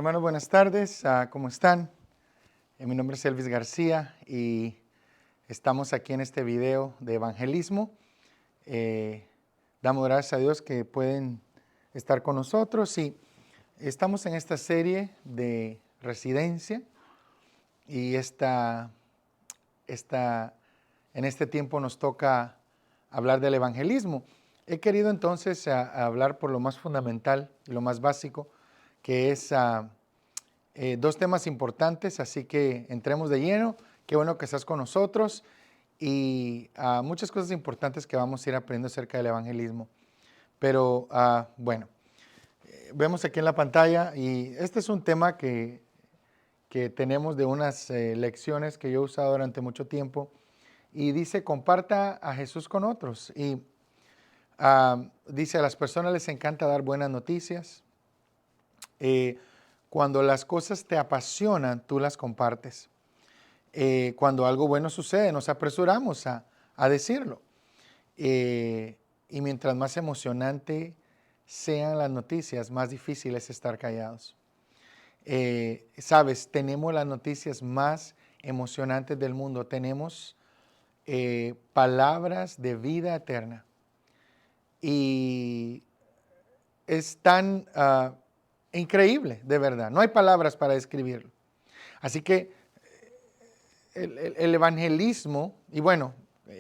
Hermanos, buenas tardes. ¿Cómo están? Mi nombre es Elvis García y estamos aquí en este video de evangelismo. Damos gracias a Dios que pueden estar con nosotros y estamos en esta serie de residencia y en este tiempo nos toca hablar del evangelismo. He querido entonces hablar por lo más fundamental y lo más básico, que es dos temas importantes, así que entremos de lleno. Qué bueno que estás con nosotros y muchas cosas importantes que vamos a ir aprendiendo acerca del evangelismo. Pero bueno, vemos aquí en la pantalla y este es un tema que tenemos de unas lecciones que yo he usado durante mucho tiempo y dice: comparta a Jesús con otros. Y dice: a las personas les encanta dar buenas noticias. Cuando las cosas te apasionan, tú las compartes. Cuando algo bueno sucede, nos apresuramos a decirlo. Y mientras más emocionante sean las noticias, más difícil es estar callados. Sabes, tenemos las noticias más emocionantes del mundo. Tenemos palabras de vida eterna. Y es tan increíble, de verdad. No hay palabras para describirlo. Así que el evangelismo, y bueno,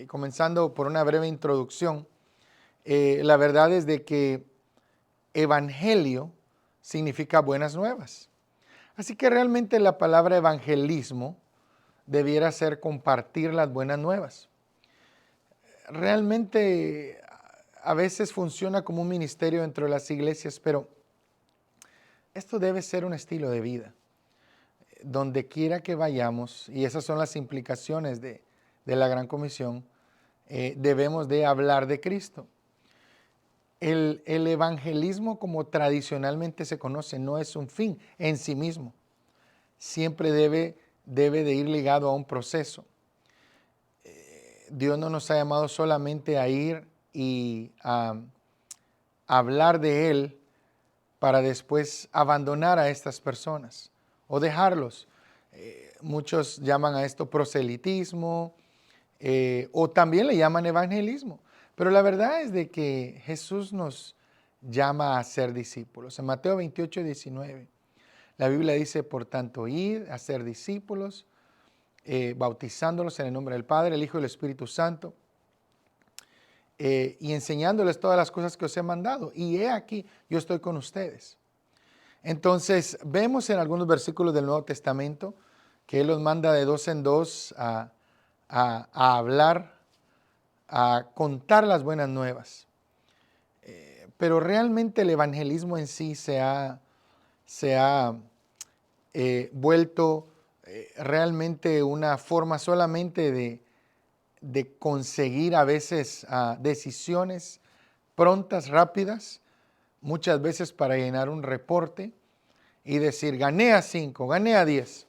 comenzando por una breve introducción, la verdad es de que evangelio significa buenas nuevas. Así que realmente la palabra evangelismo debiera ser compartir las buenas nuevas. Realmente a veces funciona como un ministerio dentro de las iglesias, pero esto debe ser un estilo de vida. Donde quiera que vayamos, y esas son las implicaciones de la Gran Comisión, debemos de hablar de Cristo. El evangelismo, como tradicionalmente se conoce, no es un fin en sí mismo. Siempre debe de ir ligado a un proceso. Dios no nos ha llamado solamente a ir y a hablar de Él para después abandonar a estas personas o dejarlos. Muchos llaman a esto proselitismo o también le llaman evangelismo. Pero la verdad es de que Jesús nos llama a ser discípulos. En Mateo 28, 19, la Biblia dice: por tanto, id a ser discípulos, bautizándolos en el nombre del Padre, el Hijo y el Espíritu Santo, y enseñándoles todas las cosas que os he mandado. Y he aquí, yo estoy con ustedes. Entonces, vemos en algunos versículos del Nuevo Testamento que Él los manda de dos en dos a hablar, a contar las buenas nuevas. Pero realmente el evangelismo en sí se ha vuelto realmente una forma solamente de conseguir a veces decisiones prontas, rápidas, muchas veces para llenar un reporte y decir: gané a 5, gané a 10,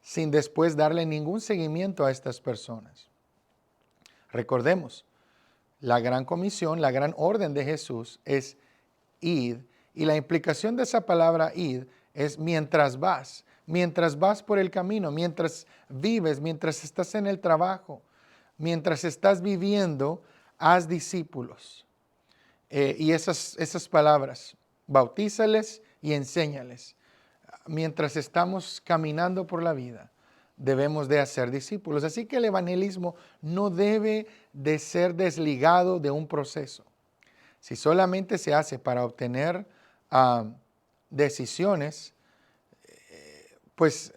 sin después darle ningún seguimiento a estas personas. Recordemos, la gran comisión, la gran orden de Jesús es id, y la implicación de esa palabra id es mientras vas por el camino, mientras vives, mientras estás en el trabajo, mientras estás viviendo, haz discípulos. Y esas palabras, bautízales y enséñales. Mientras estamos caminando por la vida, debemos de hacer discípulos. Así que el evangelismo no debe de ser desligado de un proceso. Si solamente se hace para obtener decisiones, pues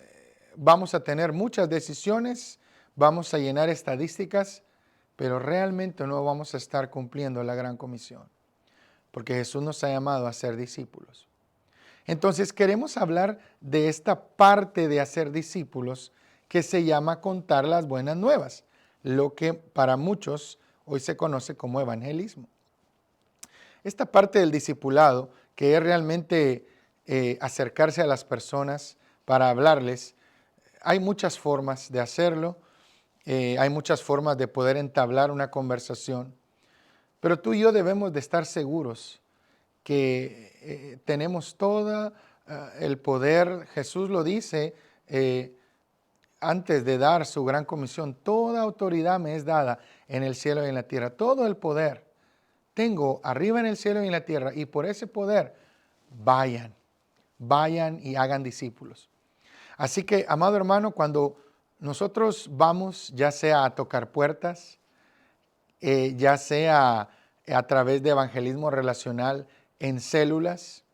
vamos a tener muchas decisiones, vamos a llenar estadísticas, pero realmente no vamos a estar cumpliendo la gran comisión, porque Jesús nos ha llamado a ser discípulos. Entonces queremos hablar de esta parte de hacer discípulos que se llama contar las buenas nuevas, lo que para muchos hoy se conoce como evangelismo. Esta parte del discipulado, que es realmente acercarse a las personas para hablarles, hay muchas formas de hacerlo, hay muchas formas de poder entablar una conversación, pero tú y yo debemos de estar seguros que tenemos toda el poder, Jesús lo dice antes de dar su gran comisión, toda autoridad me es dada en el cielo y en la tierra, todo el poder tengo arriba en el cielo y en la tierra, y por ese poder vayan, vayan y hagan discípulos. Así que, amado hermano, cuando nosotros vamos, ya sea a tocar puertas, ya sea a través de evangelismo relacional en células,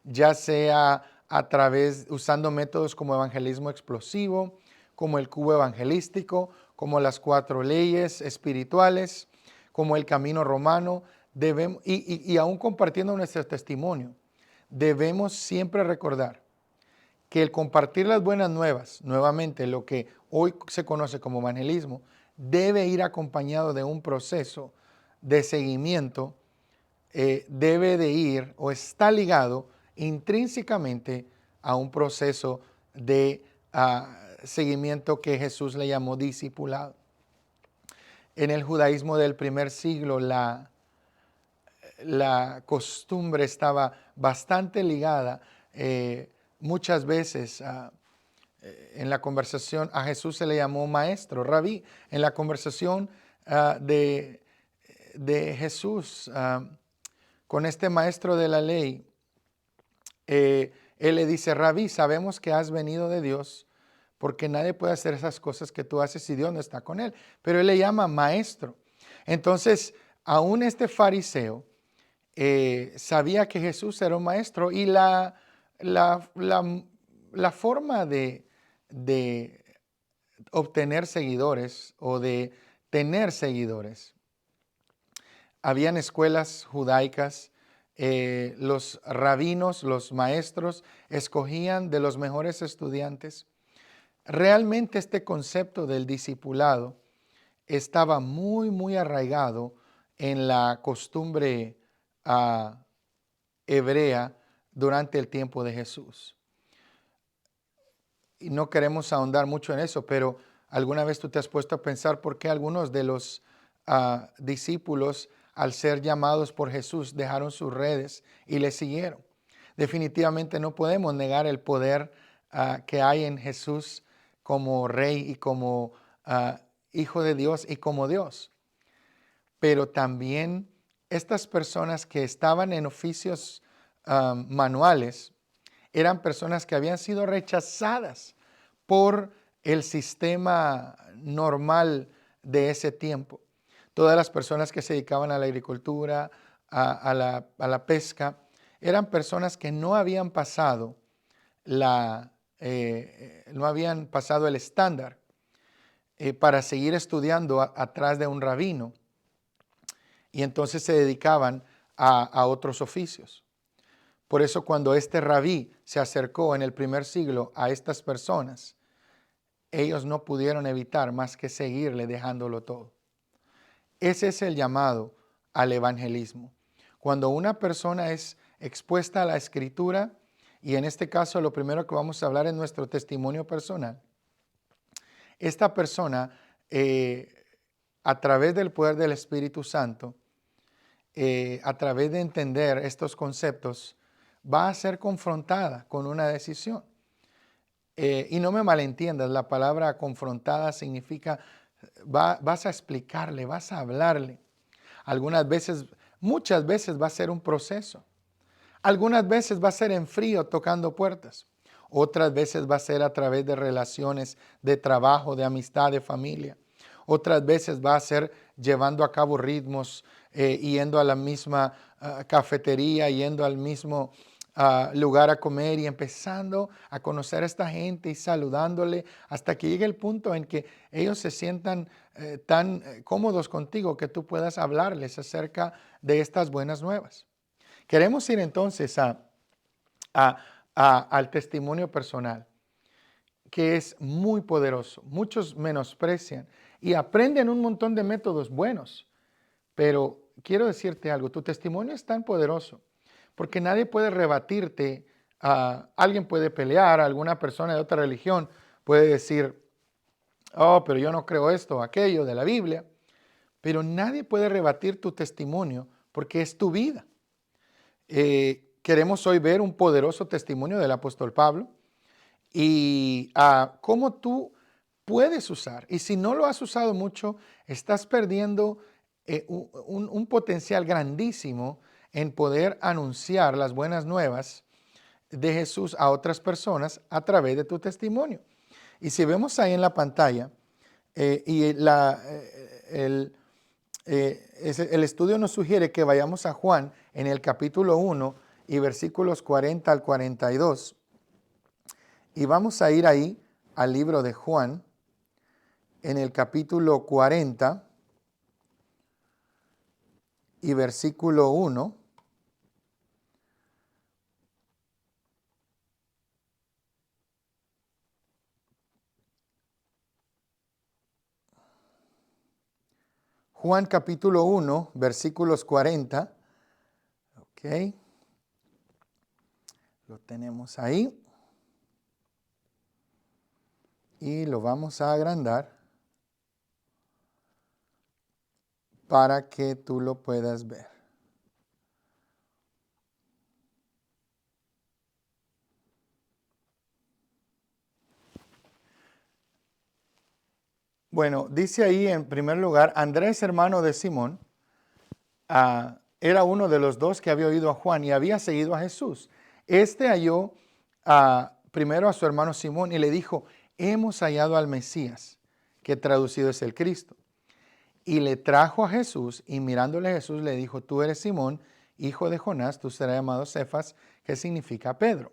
ya sea a través, usando métodos como evangelismo explosivo, como el cubo evangelístico, como las 4 leyes espirituales, como el camino romano, debemos, y aún compartiendo nuestro testimonio, debemos siempre recordar que el compartir las buenas nuevas, nuevamente lo que hoy se conoce como evangelismo, debe ir acompañado de un proceso de seguimiento, debe de ir o está ligado intrínsecamente a un proceso de seguimiento que Jesús le llamó discipulado. En el judaísmo del primer siglo la costumbre estaba bastante ligada muchas veces en la conversación a Jesús se le llamó maestro, rabí. En la conversación de Jesús con este maestro de la ley, él le dice, rabí, sabemos que has venido de Dios, porque nadie puede hacer esas cosas que tú haces si Dios no está con él. Pero él le llama maestro. Entonces, aún este fariseo sabía que Jesús era un maestro, y la forma de obtener seguidores o de tener seguidores. Habían escuelas judaicas, los rabinos, los maestros, escogían de los mejores estudiantes. Realmente este concepto del discipulado estaba muy, muy arraigado en la costumbre hebrea durante el tiempo de Jesús. Y no queremos ahondar mucho en eso, pero ¿alguna vez tú te has puesto a pensar por qué algunos de los discípulos, al ser llamados por Jesús, dejaron sus redes y le siguieron? Definitivamente no podemos negar el poder que hay en Jesús como Rey y como Hijo de Dios y como Dios. Pero también estas personas que estaban en oficios manuales eran personas que habían sido rechazadas por el sistema normal de ese tiempo. Todas las personas que se dedicaban a la agricultura, a la pesca, eran personas que no habían pasado no habían pasado el estándar para seguir estudiando atrás de un rabino, y entonces se dedicaban a otros oficios. Por eso cuando este rabí se acercó en el primer siglo a estas personas, ellos no pudieron evitar más que seguirle dejándolo todo. Ese es el llamado al evangelismo. Cuando una persona es expuesta a la escritura, y en este caso lo primero que vamos a hablar es nuestro testimonio personal, esta persona a través del poder del Espíritu Santo, a través de entender estos conceptos, va a ser confrontada con una decisión. Y no me malentiendas, la palabra confrontada significa, vas a explicarle, vas a hablarle. Algunas veces, muchas veces va a ser un proceso. Algunas veces va a ser en frío tocando puertas. Otras veces va a ser a través de relaciones de trabajo, de amistad, de familia. Otras veces va a ser llevando a cabo ritmos, yendo a la misma cafetería, yendo al mismo lugar a comer y empezando a conocer a esta gente y saludándole hasta que llegue el punto en que ellos se sientan tan cómodos contigo que tú puedas hablarles acerca de estas buenas nuevas. Queremos ir entonces al testimonio personal, que es muy poderoso. Muchos menosprecian y aprenden un montón de métodos buenos, pero quiero decirte algo, tu testimonio es tan poderoso porque nadie puede rebatirte. Alguien puede pelear, alguna persona de otra religión puede decir, oh, pero yo no creo esto o aquello de la Biblia, pero nadie puede rebatir tu testimonio porque es tu vida. queremos hoy ver un poderoso testimonio del apóstol Pablo y cómo tú puedes usar. Y si no lo has usado mucho, estás perdiendo un potencial grandísimo en poder anunciar las buenas nuevas de Jesús a otras personas a través de tu testimonio. Y si vemos ahí en la pantalla, el estudio nos sugiere que vayamos a Juan en el capítulo 1 y versículos 40 al 42. Y vamos a ir ahí al libro de Juan en el capítulo 40 y versículo 1. Juan capítulo 1, versículos 40. Ok. Lo tenemos ahí. Y lo vamos a agrandar para que tú lo puedas ver. Bueno, dice ahí en primer lugar, Andrés, hermano de Simón, era uno de los dos que había oído a Juan y había seguido a Jesús. Este halló primero a su hermano Simón y le dijo, hemos hallado al Mesías, que traducido es el Cristo. Y le trajo a Jesús y mirándole a Jesús le dijo, tú eres Simón, hijo de Jonás, tú serás llamado Cefas, que significa Pedro.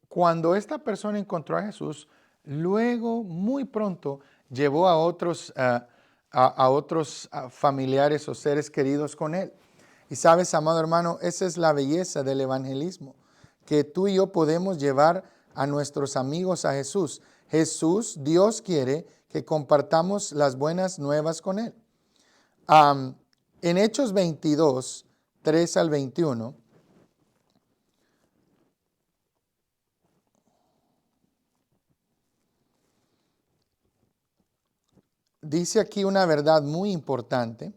Cuando esta persona encontró a Jesús, luego muy pronto llevó a otros familiares o seres queridos con él. Y sabes, amado hermano, esa es la belleza del evangelismo, que tú y yo podemos llevar a nuestros amigos a Jesús. Jesús, Dios quiere que compartamos las buenas nuevas con él. En Hechos 22, 3 al 21, dice aquí una verdad muy importante.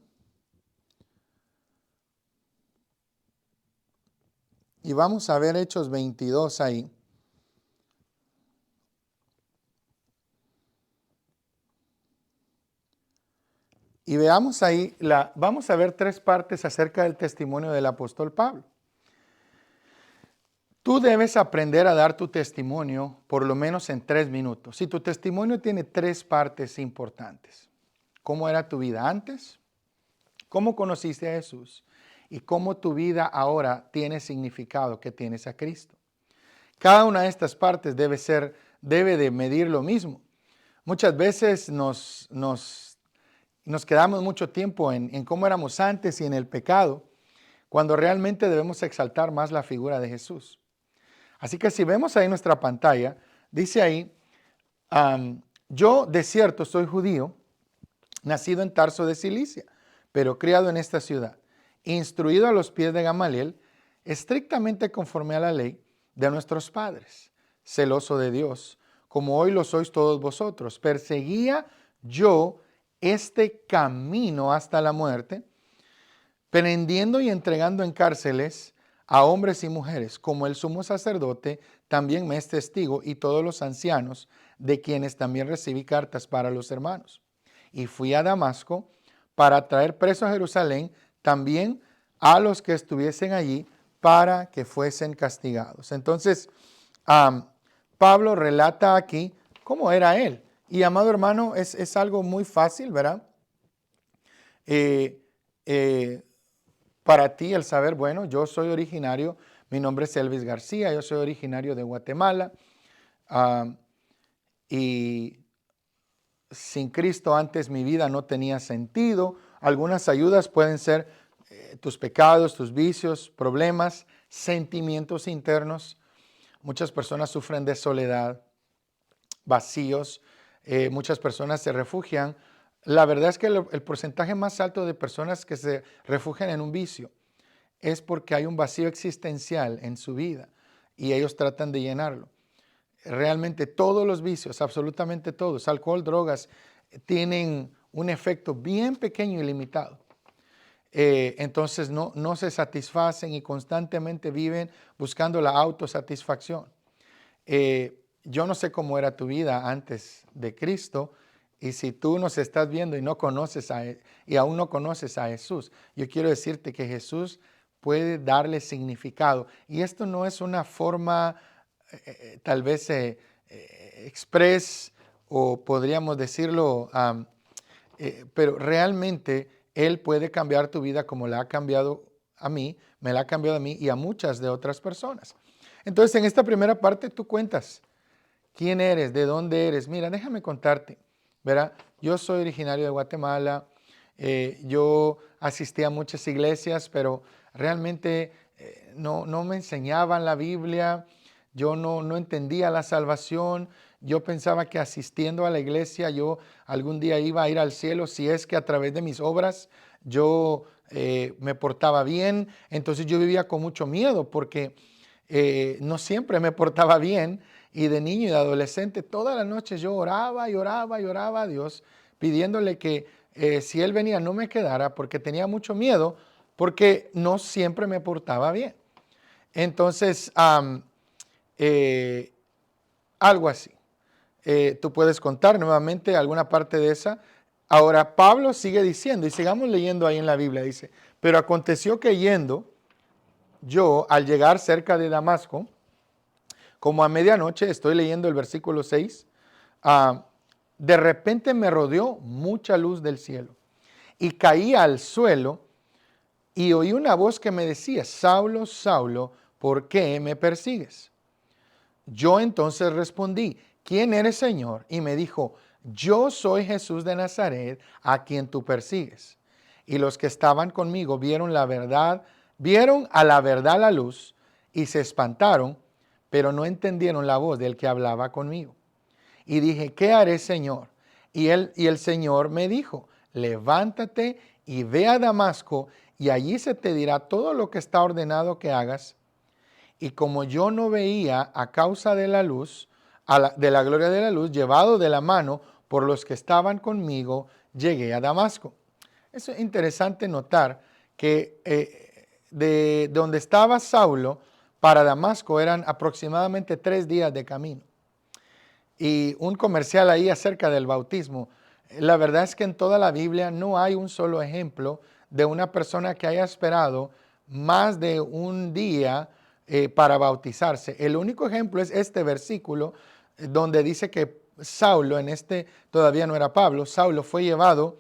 Y vamos a ver Hechos 22 ahí. Y veamos ahí, vamos a ver tres partes acerca del testimonio del apóstol Pablo. Tú debes aprender a dar tu testimonio por lo menos en 3 minutos. Si tu testimonio tiene 3 partes importantes. ¿Cómo era tu vida antes? ¿Cómo conociste a Jesús? Y cómo tu vida ahora tiene significado que tienes a Cristo. Cada una de estas partes debe de medir lo mismo. Muchas veces nos quedamos mucho tiempo en cómo éramos antes y en el pecado, cuando realmente debemos exaltar más la figura de Jesús. Así que si vemos ahí nuestra pantalla, dice ahí, yo de cierto soy judío, nacido en Tarso de Cilicia, pero criado en esta ciudad, instruido a los pies de Gamaliel, estrictamente conforme a la ley de nuestros padres, celoso de Dios, como hoy lo sois todos vosotros. Perseguía yo este camino hasta la muerte, prendiendo y entregando en cárceles a hombres y mujeres, como el sumo sacerdote también me es testigo y todos los ancianos, de quienes también recibí cartas para los hermanos. Y fui a Damasco para traer preso a Jerusalén también a los que estuviesen allí para que fuesen castigados. Entonces, Pablo relata aquí cómo era él. Y amado hermano, es algo muy fácil, ¿verdad? Para ti el saber, bueno, yo soy originario, mi nombre es Elvis García, yo soy originario de Guatemala y sin Cristo antes mi vida no tenía sentido. Algunas ayudas pueden ser tus pecados, tus vicios, problemas, sentimientos internos. Muchas personas sufren de soledad, vacíos, muchas personas se refugian. La verdad es que el porcentaje más alto de personas que se refugian en un vicio es porque hay un vacío existencial en su vida y ellos tratan de llenarlo. Realmente todos los vicios, absolutamente todos, alcohol, drogas, tienen un efecto bien pequeño y limitado. entonces no se satisfacen y constantemente viven buscando la autosatisfacción. Yo no sé cómo era tu vida antes de Cristo, y si tú nos estás viendo y no conoces y aún no conoces a Jesús, yo quiero decirte que Jesús puede darle significado. Y esto no es una forma tal vez express, o podríamos decirlo, pero realmente Él puede cambiar tu vida como la ha cambiado a mí, me la ha cambiado a mí y a muchas de otras personas. Entonces, en esta primera parte tú cuentas quién eres, de dónde eres. Mira, déjame contarte, ¿verdad? Yo soy originario de Guatemala, yo asistí a muchas iglesias, pero realmente no me enseñaban la Biblia, yo no entendía la salvación, yo pensaba que asistiendo a la iglesia yo algún día iba a ir al cielo si es que a través de mis obras yo me portaba bien. Entonces yo vivía con mucho miedo porque no siempre me portaba bien, y de niño y de adolescente todas las noches yo oraba y oraba y oraba a Dios pidiéndole que si Él venía no me quedara, porque tenía mucho miedo, porque no siempre me portaba bien. Entonces, algo así. Tú puedes contar nuevamente alguna parte de esa. Ahora, Pablo sigue diciendo, y sigamos leyendo ahí en la Biblia, dice, pero aconteció que yendo yo, al llegar cerca de Damasco, como a medianoche, estoy leyendo el versículo 6, de repente me rodeó mucha luz del cielo y caí al suelo y oí una voz que me decía, Saulo, Saulo, ¿por qué me persigues? Yo entonces respondí, ¿quién eres, Señor? Y me dijo, yo soy Jesús de Nazaret, a quien tú persigues. Y los que estaban conmigo vieron a la verdad la luz y se espantaron, pero no entendieron la voz del que hablaba conmigo. Y dije, ¿qué haré, Señor? Y el Señor me dijo, levántate y ve a Damasco, y allí se te dirá todo lo que está ordenado que hagas. Y como yo no veía a causa de la luz, de la gloria de la luz, llevado de la mano por los que estaban conmigo, llegué a Damasco. Es interesante notar que de donde estaba Saulo para Damasco eran aproximadamente 3 días de camino. Y un comercial ahí acerca del bautismo. La verdad es que en toda la Biblia no hay un solo ejemplo de una persona que haya esperado más de un día para bautizarse. El único ejemplo es este versículo donde dice que Saulo, todavía no era Pablo, Saulo fue llevado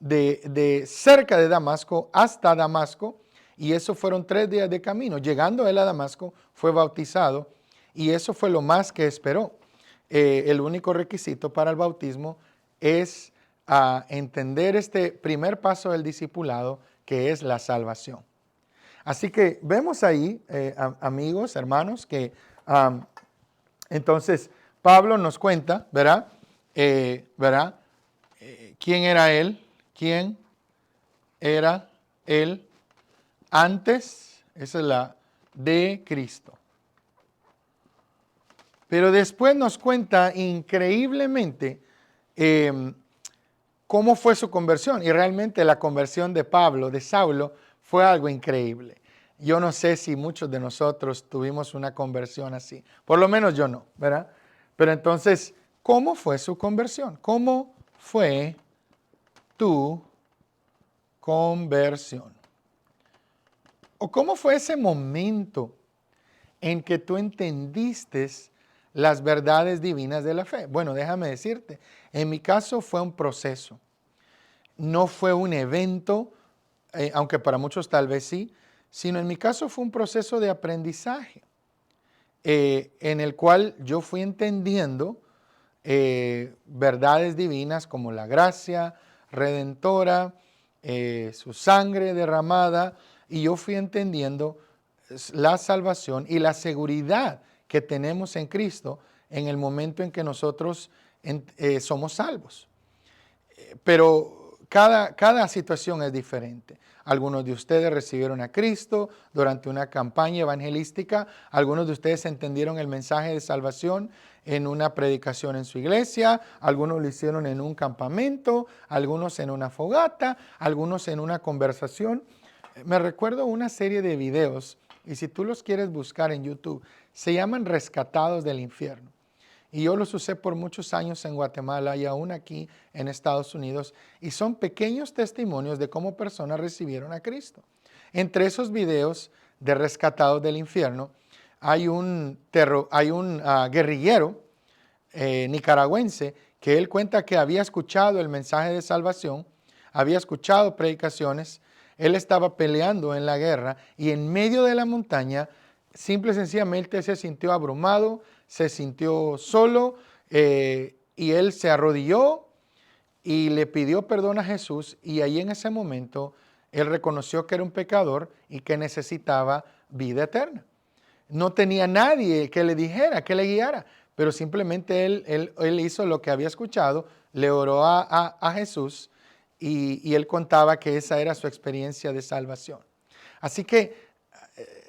de cerca de Damasco hasta Damasco, y eso fueron 3 días de camino. Llegando él a Damasco, fue bautizado, y eso fue lo más que esperó. El único requisito para el bautismo es entender este primer paso del discipulado, que es la salvación. Así que vemos ahí, amigos, hermanos, que entonces Pablo nos cuenta, ¿verdad? ¿Quién era él? ¿Quién era él antes? Esa es la de Cristo. Pero después nos cuenta increíblemente cómo fue su conversión. Y realmente la conversión de Pablo, de Saulo, fue algo increíble. Yo no sé si muchos de nosotros tuvimos una conversión así. Por lo menos yo no, ¿verdad? Pero entonces, ¿cómo fue su conversión? ¿Cómo fue tu conversión? ¿O cómo fue ese momento en que tú entendiste las verdades divinas de la fe? Bueno, déjame decirte, en mi caso fue un proceso. No fue un evento, aunque para muchos tal vez sí, sino en mi caso fue un proceso de aprendizaje, en el cual yo fui entendiendo verdades divinas como la gracia redentora, su sangre derramada, y yo fui entendiendo la salvación y la seguridad que tenemos en Cristo en el momento en que nosotros somos salvos. Pero cada situación es diferente. algunos de ustedes recibieron a Cristo durante una campaña evangelística, algunos de ustedes entendieron el mensaje de salvación en una predicación en su iglesia, algunos lo hicieron en un campamento, algunos en una fogata, algunos en una conversación. Me recuerdo una serie de videos, y si tú los quieres buscar en YouTube, se llaman Rescatados del Infierno. Y yo los usé por muchos años en Guatemala y aún aquí en Estados Unidos. Y son pequeños testimonios de cómo personas recibieron a Cristo. Entre esos videos de Rescatados del Infierno, hay un guerrillero nicaragüense que él cuenta que había escuchado el mensaje de salvación, había escuchado predicaciones, él estaba peleando en la guerra y en medio de la montaña, simple y sencillamente se sintió abrumado, se sintió solo y él se arrodilló y le pidió perdón a Jesús y ahí en ese momento él reconoció que era un pecador y que necesitaba vida eterna. No tenía nadie que le dijera, que le guiara, pero simplemente él hizo lo que había escuchado, le oró a Jesús y él contaba que esa era su experiencia de salvación. Así que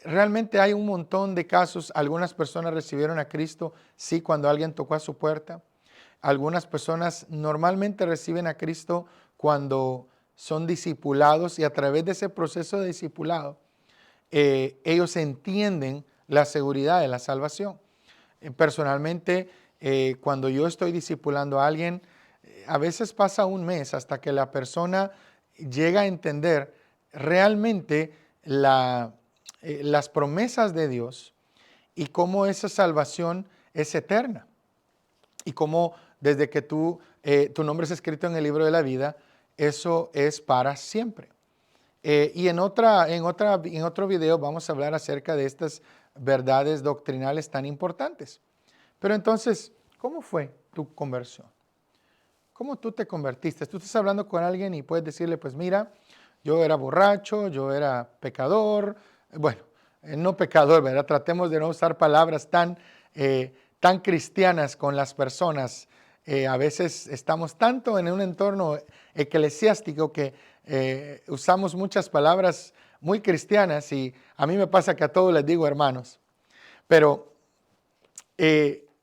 realmente hay un montón de casos. Algunas personas recibieron a Cristo, sí, cuando alguien tocó a su puerta. Algunas personas normalmente reciben a Cristo cuando son discipulados y a través de ese proceso de discipulado, ellos entienden la seguridad de la salvación. Personalmente, cuando yo estoy discipulando a alguien, a veces pasa un mes hasta que la persona llega a entender realmente las promesas de Dios y cómo esa salvación es eterna. Y cómo desde que tu nombre es escrito en el libro de la vida, eso es para siempre. Y en otro video vamos a hablar acerca de estas verdades doctrinales tan importantes. Pero entonces, ¿cómo fue tu conversión? ¿Cómo tú te convertiste? Tú estás hablando con alguien y puedes decirle, pues mira, yo era borracho, yo era pecador. Bueno, no pecador, ¿verdad? Tratemos de no usar palabras tan cristianas con las personas. A veces estamos tanto en un entorno eclesiástico que usamos muchas palabras muy cristianas y a mí me pasa que a todos les digo hermanos. Pero,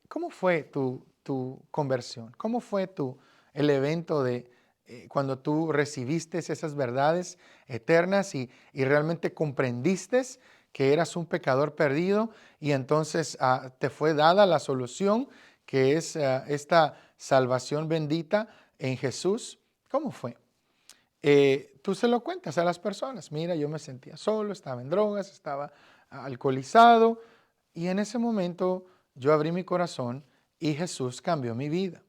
¿cómo fue tu conversión? ¿Cómo fue el evento de cuando tú recibiste esas verdades eternas y realmente comprendiste que eras un pecador perdido y entonces te fue dada la solución que es esta salvación bendita en Jesús? ¿Cómo fue? Tú se lo cuentas a las personas. Mira, yo me sentía solo, estaba en drogas, estaba alcoholizado y en ese momento yo abrí mi corazón y Jesús cambió mi vida.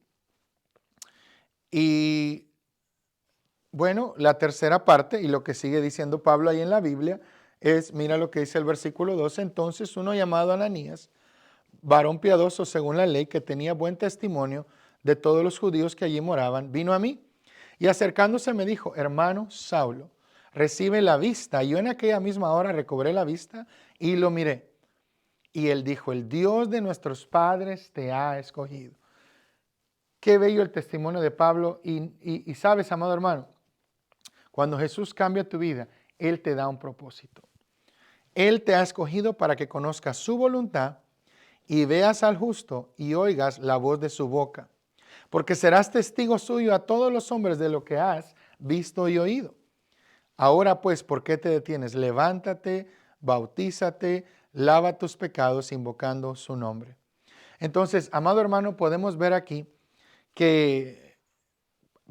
Y bueno, la tercera parte y lo que sigue diciendo Pablo ahí en la Biblia es, mira lo que dice el versículo 12, entonces uno llamado Ananías, varón piadoso según la ley, que tenía buen testimonio de todos los judíos que allí moraban, vino a mí y acercándose me dijo, hermano Saulo, recibe la vista. Y yo en aquella misma hora recobré la vista y lo miré. Y él dijo, el Dios de nuestros padres te ha escogido. Qué bello el testimonio de Pablo y sabes, amado hermano, cuando Jesús cambia tu vida, Él te da un propósito. Él te ha escogido para que conozcas su voluntad y veas al justo y oigas la voz de su boca. Porque serás testigo suyo a todos los hombres de lo que has visto y oído. Ahora pues, ¿por qué te detienes? Levántate, bautízate, lava tus pecados invocando su nombre. Entonces, amado hermano, podemos ver aquí que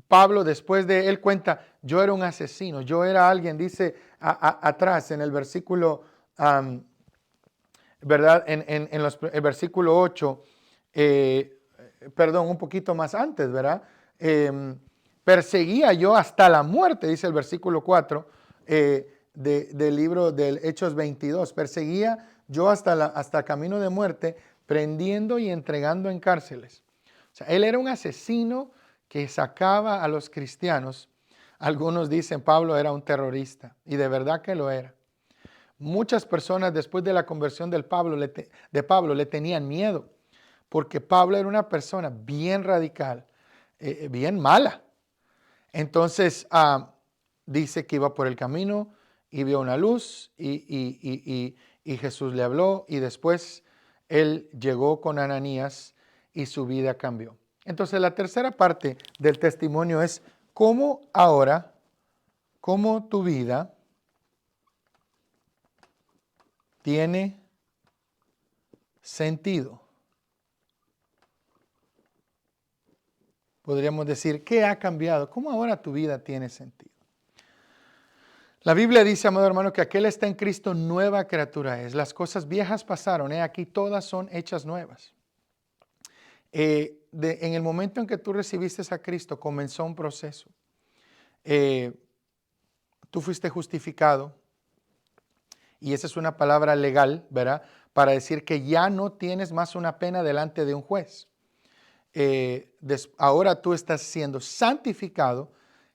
Pablo, después de él cuenta, yo era un asesino, yo era alguien, dice atrás en el versículo, ¿verdad? El versículo 8, perdón, un poquito más antes, ¿verdad? Perseguía yo hasta la muerte, dice el versículo 4 del libro del Hechos 22. Perseguía yo hasta camino de muerte, prendiendo y entregando en cárceles. O sea, él era un asesino que sacaba a los cristianos. Algunos dicen Pablo era un terrorista y de verdad que lo era. Muchas personas después de la conversión de Pablo le tenían miedo porque Pablo era una persona bien radical, bien mala. Entonces, dice que iba por el camino y vio una luz y Jesús le habló y después él llegó con Ananías y su vida cambió. Entonces la tercera parte del testimonio es cómo ahora, cómo tu vida tiene sentido. Podríamos decir, ¿qué ha cambiado? ¿Cómo ahora tu vida tiene sentido? La Biblia dice, amado hermano, que aquel está en Cristo, nueva criatura es. Las cosas viejas pasaron, aquí todas son hechas nuevas. En el momento en que tú recibiste a Cristo, comenzó un proceso. Tú fuiste justificado, y esa es una palabra legal, ¿verdad? Para decir que ya no tienes más una pena delante de un juez. Ahora tú estás siendo santificado,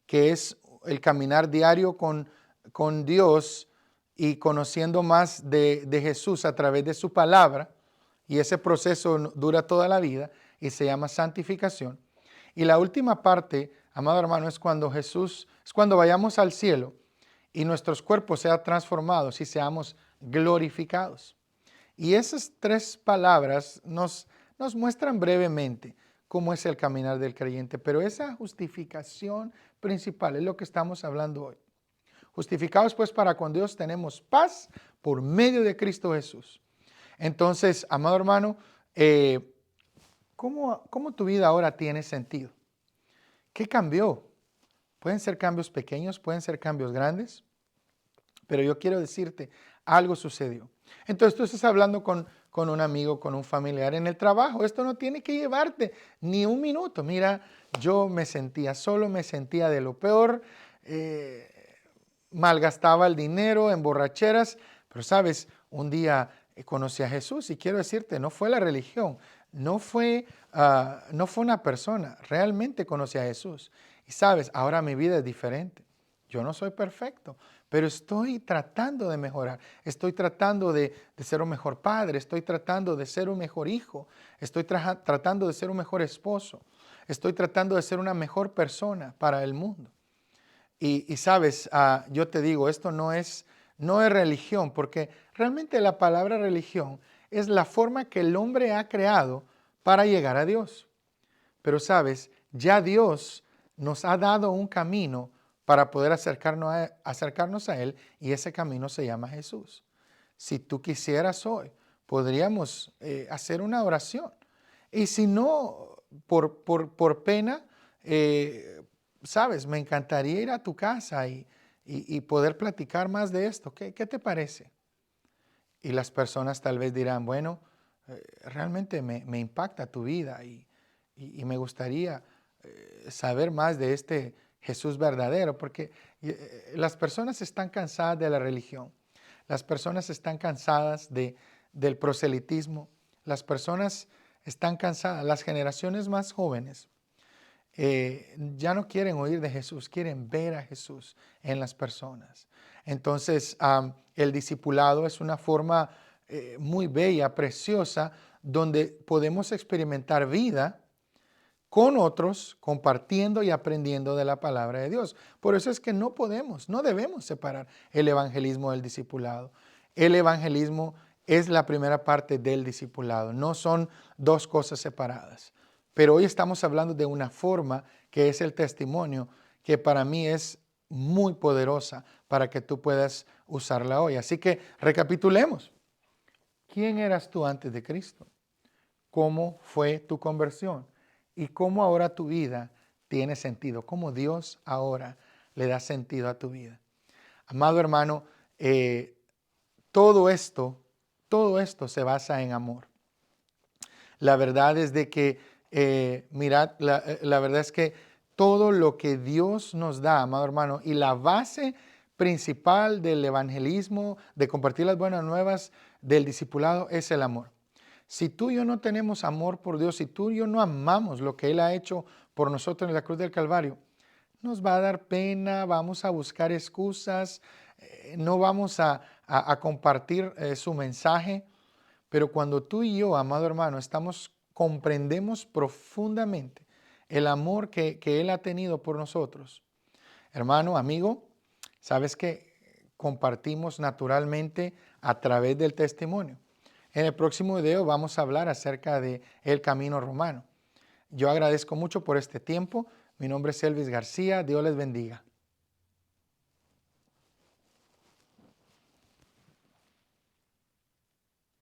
que es el caminar diario con Dios y conociendo más de Jesús a través de su palabra. Y ese proceso dura toda la vida y se llama santificación. Y la última parte, amado hermano, es cuando es cuando vayamos al cielo y nuestros cuerpos sean transformados y seamos glorificados. Y esas tres palabras nos muestran brevemente cómo es el caminar del creyente, pero esa justificación principal es lo que estamos hablando hoy. Justificados pues para con Dios tenemos paz por medio de Cristo Jesús. Entonces, amado hermano, ¿cómo tu vida ahora tiene sentido? ¿Qué cambió? Pueden ser cambios pequeños, pueden ser cambios grandes, pero yo quiero decirte, algo sucedió. Entonces tú estás hablando con un amigo, con un familiar en el trabajo. Esto no tiene que llevarte ni un minuto. Mira, yo me sentía solo, me sentía de lo peor, malgastaba el dinero en borracheras, pero sabes, un día conocí a Jesús y quiero decirte, no fue la religión, no fue una persona, realmente conocí a Jesús. Y sabes, ahora mi vida es diferente. Yo no soy perfecto, pero estoy tratando de mejorar. Estoy tratando de ser un mejor padre. Estoy tratando de ser un mejor hijo. Estoy tratando de ser un mejor esposo. Estoy tratando de ser una mejor persona para el mundo. Y sabes, yo te digo, esto no es religión, porque realmente la palabra religión es la forma que el hombre ha creado para llegar a Dios. Pero sabes, ya Dios nos ha dado un camino para poder acercarnos a Él, y ese camino se llama Jesús. Si tú quisieras hoy, podríamos hacer una oración. Y si no, por pena, sabes, me encantaría ir a tu casa y poder platicar más de esto. ¿Qué te parece? Y las personas tal vez dirán, bueno, realmente me impacta tu vida y me gustaría saber más de este Jesús verdadero, porque las personas están cansadas de la religión, las personas están cansadas del proselitismo, las personas están cansadas, las generaciones más jóvenes ya no quieren oír de Jesús, quieren ver a Jesús en las personas. Entonces, el discipulado es una forma muy bella, preciosa, donde podemos experimentar vida con otros, compartiendo y aprendiendo de la palabra de Dios. Por eso es que no debemos separar el evangelismo del discipulado. El evangelismo es la primera parte del discipulado, no son dos cosas separadas. Pero hoy estamos hablando de una forma que es el testimonio, que para mí es muy poderosa para que tú puedas usarla hoy. Así que recapitulemos. ¿Quién eras tú antes de Cristo? ¿Cómo fue tu conversión? ¿Y cómo ahora tu vida tiene sentido? ¿Cómo Dios ahora le da sentido a tu vida? Amado hermano, todo esto se basa en amor. La verdad es de que, mirad, la verdad es que todo lo que Dios nos da, amado hermano, y la base principal del evangelismo, de compartir las buenas nuevas del discipulado, es el amor. Si tú y yo no tenemos amor por Dios, si tú y yo no amamos lo que Él ha hecho por nosotros en la cruz del Calvario, nos va a dar pena, vamos a buscar excusas, no vamos a compartir su mensaje. Pero cuando tú y yo, amado hermano, comprendemos profundamente el amor que Él ha tenido por nosotros, hermano, amigo, sabes que compartimos naturalmente a través del testimonio. En el próximo video vamos a hablar acerca de el camino romano. Yo agradezco mucho por este tiempo. Mi nombre es Elvis García. Dios les bendiga.